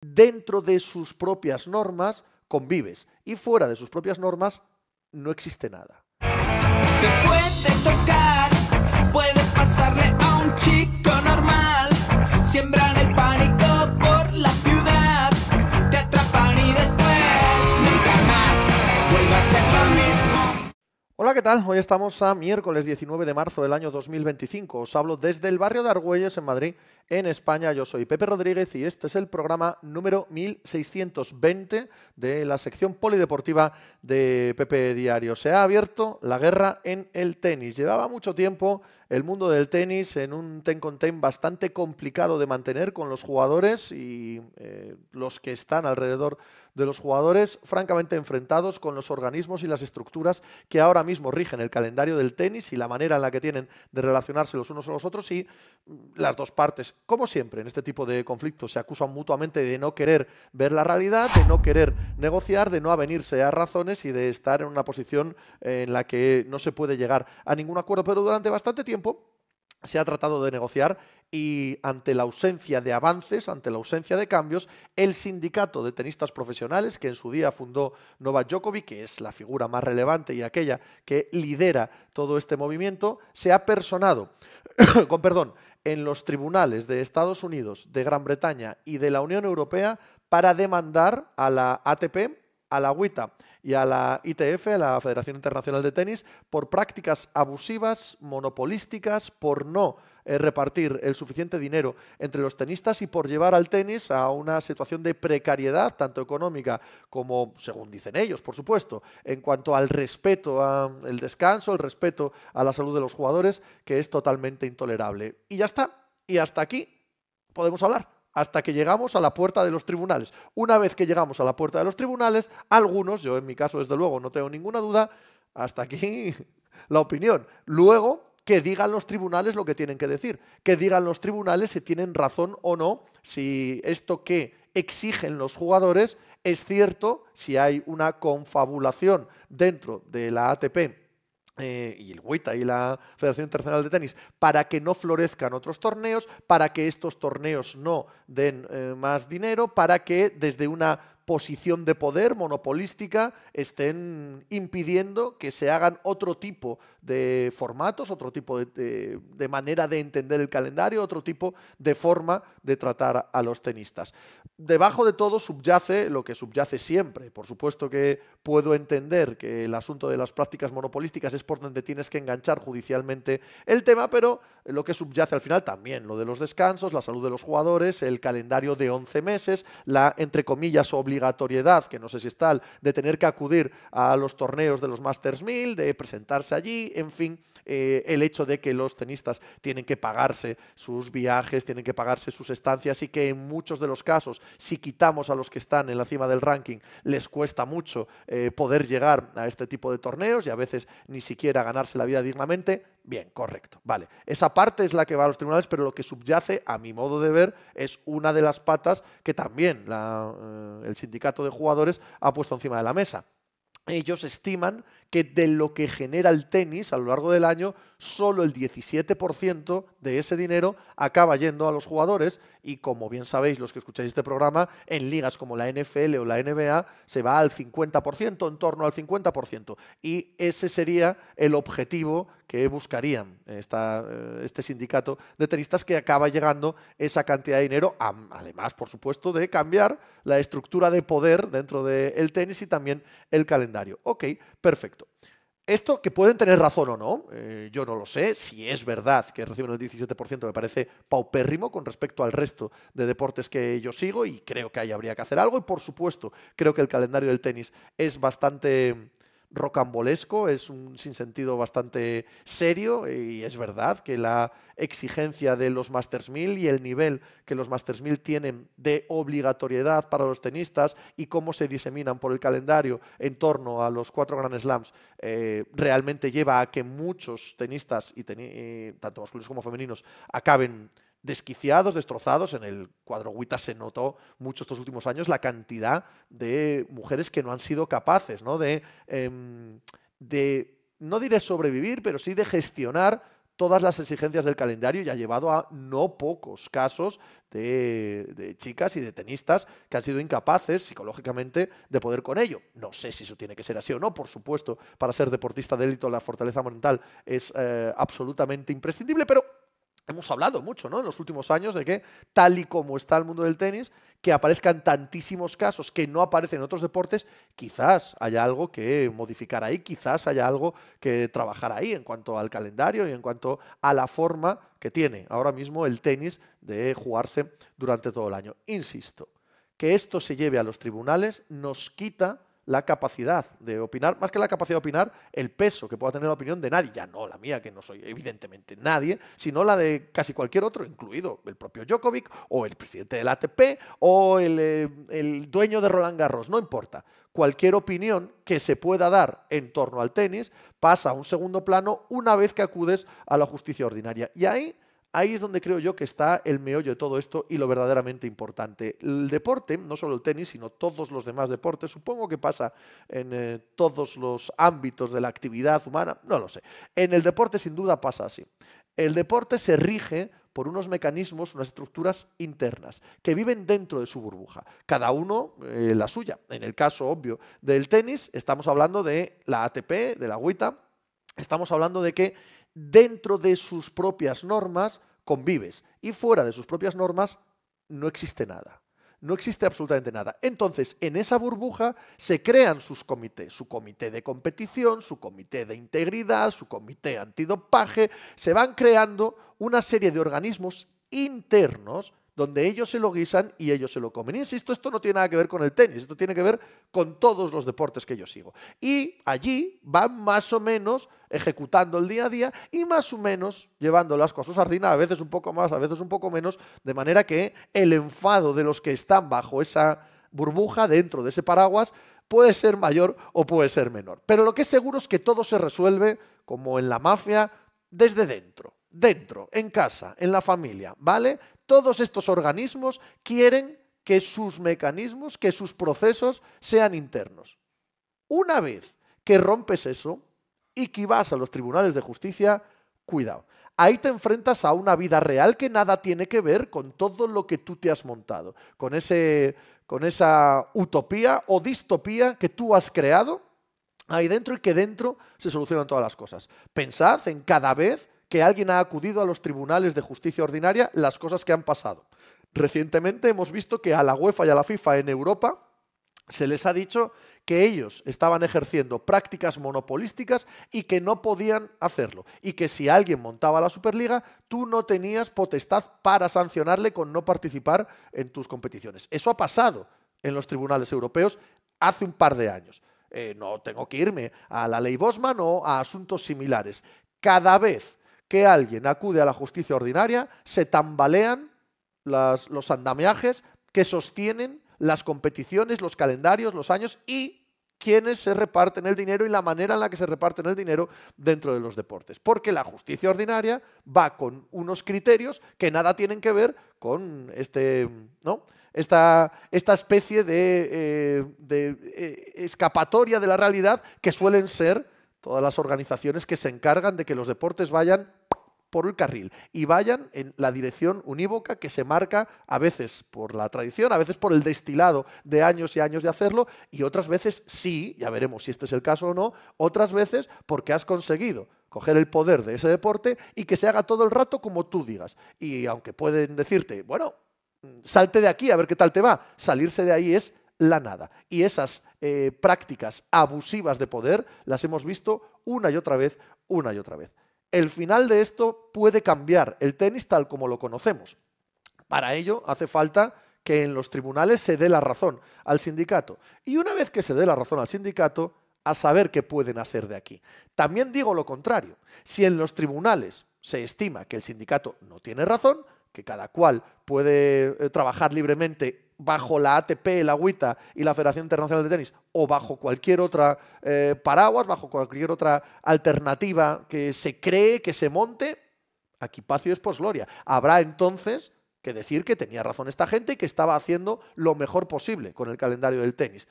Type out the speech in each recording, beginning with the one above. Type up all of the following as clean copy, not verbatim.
dentro de sus propias normas convives y fuera de sus propias normas no existe nada. Te puede tocar, puede pasarle a un chico normal. Siembran el pánico por la ciudad, te atrapan y después nunca más vuelve a ser lo mismo. Hola, ¿qué tal? Hoy estamos a miércoles 19 de marzo del año 2025. Os hablo desde el barrio de Argüelles, en Madrid, en España. Yo soy Pepe Rodríguez y este es el programa número 1620 de la sección polideportiva de Pepe Diario. Se ha abierto la guerra en el tenis. Llevaba mucho tiempo el mundo del tenis en un ten con ten bastante complicado de mantener con los jugadores y los que están alrededor de los jugadores francamente enfrentados con los organismos y las estructuras que ahora mismo rigen el calendario del tenis y la manera en la que tienen de relacionarse los unos con los otros, y las dos partes, como siempre en este tipo de conflictos, se acusan mutuamente de no querer ver la realidad, de no querer negociar, de no avenirse a razones y de estar en una posición en la que no se puede llegar a ningún acuerdo. Pero durante bastante tiempo se ha tratado de negociar y ante la ausencia de avances, ante la ausencia de cambios, el sindicato de tenistas profesionales que en su día fundó Novak Djokovic, que es la figura más relevante y aquella que lidera todo este movimiento, se ha personado con perdón, en los tribunales de Estados Unidos, de Gran Bretaña y de la Unión Europea para demandar a la ATP, a la WTA y a la ITF, a la Federación Internacional de Tenis, por prácticas abusivas, monopolísticas, por no repartir el suficiente dinero entre los tenistas y por llevar al tenis a una situación de precariedad, tanto económica como, según dicen ellos, por supuesto, en cuanto al respeto al descanso, el respeto a la salud de los jugadores, que es totalmente intolerable. Y ya está. Y hasta aquí podemos hablar. Hasta que llegamos a la puerta de los tribunales. Una vez que llegamos a la puerta de los tribunales, algunos, yo en mi caso desde luego no tengo ninguna duda, hasta aquí la opinión. Luego, que digan los tribunales lo que tienen que decir, que digan los tribunales si tienen razón o no, si esto que exigen los jugadores es cierto, si hay una confabulación dentro de la ATP y el WTA y la Federación Internacional de Tenis para que no florezcan otros torneos, para que estos torneos no den más dinero, para que desde una posición de poder monopolística estén impidiendo que se hagan otro tipo de formatos, otro tipo de manera de entender el calendario, otro tipo de forma de tratar a los tenistas. Debajo de todo subyace lo que subyace siempre. Por supuesto que puedo entender que el asunto de las prácticas monopolísticas es por donde tienes que enganchar judicialmente el tema, pero lo que subyace al final también, lo de los descansos, la salud de los jugadores, el calendario de 11 meses, la, entre comillas, obligatoriedad, que no sé si es tal, de tener que acudir a los torneos de los Masters 1000, de presentarse allí, en fin, el hecho de que los tenistas tienen que pagarse sus viajes, tienen que pagarse sus estancias y que en muchos de los casos, si quitamos a los que están en la cima del ranking, les cuesta mucho poder llegar a este tipo de torneos y a veces ni siquiera ganarse la vida dignamente. Bien, correcto, vale. Esa parte es la que va a los tribunales, pero lo que subyace, a mi modo de ver, es una de las patas que también el sindicato de jugadores ha puesto encima de la mesa. Ellos estiman que de lo que genera el tenis a lo largo del año, solo el 17% de ese dinero acaba yendo a los jugadores y, como bien sabéis los que escucháis este programa, en ligas como la NFL o la NBA se va al 50%, en torno al 50%. Y ese sería el objetivo que buscarían este sindicato de tenistas, que acaba llegando esa cantidad de dinero, además, por supuesto, de cambiar la estructura de poder dentro del tenis y también el calendario. Ok, perfecto. Esto, que pueden tener razón o no, yo no lo sé. Si es verdad que reciben el 17%, me parece paupérrimo con respecto al resto de deportes que yo sigo y creo que ahí habría que hacer algo. Y por supuesto, creo que el calendario del tenis es bastante rocambolesco, es un sinsentido bastante serio, y es verdad que la exigencia de los Masters 1000 y el nivel que los Masters 1000 tienen de obligatoriedad para los tenistas y cómo se diseminan por el calendario en torno a los 4 Grand Slams realmente lleva a que muchos tenistas, tanto masculinos como femeninos, acaben desquiciados, destrozados. En el cuadro WTA se notó mucho estos últimos años la cantidad de mujeres que no han sido capaces, ¿no? de no diré sobrevivir, pero sí de gestionar todas las exigencias del calendario y ha llevado a no pocos casos de chicas y de tenistas que han sido incapaces psicológicamente de poder con ello. No sé si eso tiene que ser así o no, por supuesto, para ser deportista de élite la fortaleza mental es absolutamente imprescindible, pero hemos hablado mucho, ¿no?, en los últimos años de que, tal y como está el mundo del tenis, que aparezcan tantísimos casos que no aparecen en otros deportes, quizás haya algo que modificar ahí, quizás haya algo que trabajar ahí en cuanto al calendario y en cuanto a la forma que tiene ahora mismo el tenis de jugarse durante todo el año. Insisto, que esto se lleve a los tribunales nos quita la capacidad de opinar, más que la capacidad de opinar, el peso que pueda tener la opinión de nadie, ya no la mía, que no soy evidentemente nadie, sino la de casi cualquier otro, incluido el propio Djokovic, o el presidente del ATP, o el dueño de Roland Garros, no importa. Cualquier opinión que se pueda dar en torno al tenis pasa a un segundo plano una vez que acudes a la justicia ordinaria. Y ahí es donde creo yo que está el meollo de todo esto y lo verdaderamente importante. El deporte, no solo el tenis, sino todos los demás deportes, supongo que pasa en todos los ámbitos de la actividad humana, no lo sé. En el deporte sin duda pasa así. El deporte se rige por unos mecanismos, unas estructuras internas que viven dentro de su burbuja, cada uno la suya. En el caso obvio del tenis estamos hablando de la ATP, de la WTA, estamos hablando de que dentro de sus propias normas convives y fuera de sus propias normas no existe nada. No existe absolutamente nada. Entonces, en esa burbuja se crean sus comités, su comité de competición, su comité de integridad, su comité antidopaje, se van creando una serie de organismos internos donde ellos se lo guisan y ellos se lo comen. Insisto, esto no tiene nada que ver con el tenis, esto tiene que ver con todos los deportes que yo sigo. Y allí van más o menos ejecutando el día a día y más o menos llevando las cosas a su sardina, a veces un poco más, a veces un poco menos, de manera que el enfado de los que están bajo esa burbuja, dentro de ese paraguas, puede ser mayor o puede ser menor. Pero lo que es seguro es que todo se resuelve, como en la mafia, desde dentro, en casa, en la familia, ¿vale? Todos estos organismos quieren que sus mecanismos, que sus procesos sean internos. Una vez que rompes eso y que vas a los tribunales de justicia, cuidado. Ahí te enfrentas a una vida real que nada tiene que ver con todo lo que tú te has montado, con esa utopía o distopía que tú has creado ahí dentro y que dentro se solucionan todas las cosas. Pensad en cada vez que alguien ha acudido a los tribunales de justicia ordinaria, las cosas que han pasado. Recientemente hemos visto que a la UEFA y a la FIFA en Europa se les ha dicho que ellos estaban ejerciendo prácticas monopolísticas y que no podían hacerlo. Y que si alguien montaba la Superliga, tú no tenías potestad para sancionarle con no participar en tus competiciones. Eso ha pasado en los tribunales europeos hace un par de años. No tengo que irme a la ley Bosman o a asuntos similares. Cada vez que alguien acude a la justicia ordinaria, se tambalean los andamiajes que sostienen las competiciones, los calendarios, los años y quienes se reparten el dinero y la manera en la que se reparten el dinero dentro de los deportes. Porque la justicia ordinaria va con unos criterios que nada tienen que ver con esta especie de escapatoria de la realidad que suelen ser todas las organizaciones que se encargan de que los deportes vayan por el carril y vayan en la dirección unívoca que se marca a veces por la tradición, a veces por el destilado de años y años de hacerlo y otras veces sí, ya veremos si este es el caso o no, otras veces porque has conseguido coger el poder de ese deporte y que se haga todo el rato como tú digas. Y aunque pueden decirte, bueno, salte de aquí a ver qué tal te va, salirse de ahí es la nada. Y esas prácticas abusivas de poder las hemos visto una y otra vez, una y otra vez. El final de esto puede cambiar el tenis tal como lo conocemos. Para ello hace falta que en los tribunales se dé la razón al sindicato. Y una vez que se dé la razón al sindicato, a saber qué pueden hacer de aquí. También digo lo contrario. Si en los tribunales se estima que el sindicato no tiene razón, que cada cual puede trabajar libremente bajo la ATP, la WTA y la Federación Internacional de Tenis o bajo cualquier otra paraguas, bajo cualquier otra alternativa que se cree, que se monte, aquí Pacio es posgloria. Habrá entonces que decir que tenía razón esta gente y que estaba haciendo lo mejor posible con el calendario del tenis.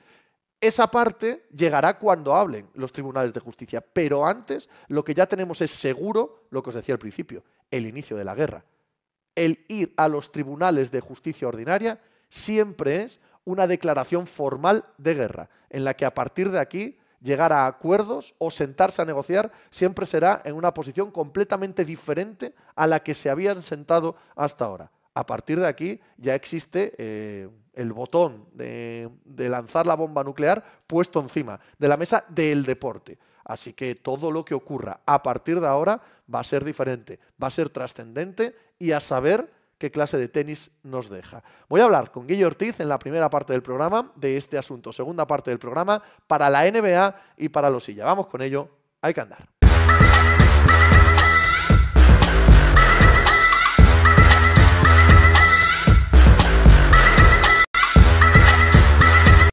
Esa parte llegará cuando hablen los tribunales de justicia, pero antes lo que ya tenemos es seguro, lo que os decía al principio, el inicio de la guerra. El ir a los tribunales de justicia ordinaria siempre es una declaración formal de guerra, en la que a partir de aquí llegar a acuerdos o sentarse a negociar siempre será en una posición completamente diferente a la que se habían sentado hasta ahora. A partir de aquí ya existe el botón de lanzar la bomba nuclear puesto encima de la mesa del deporte. Así que todo lo que ocurra a partir de ahora va a ser diferente, va a ser trascendente y a saber qué clase de tenis nos deja. Voy a hablar con Guille Ortiz en la primera parte del programa de este asunto, segunda parte del programa para la NBA y para los Silla. Vamos con ello, hay que andar.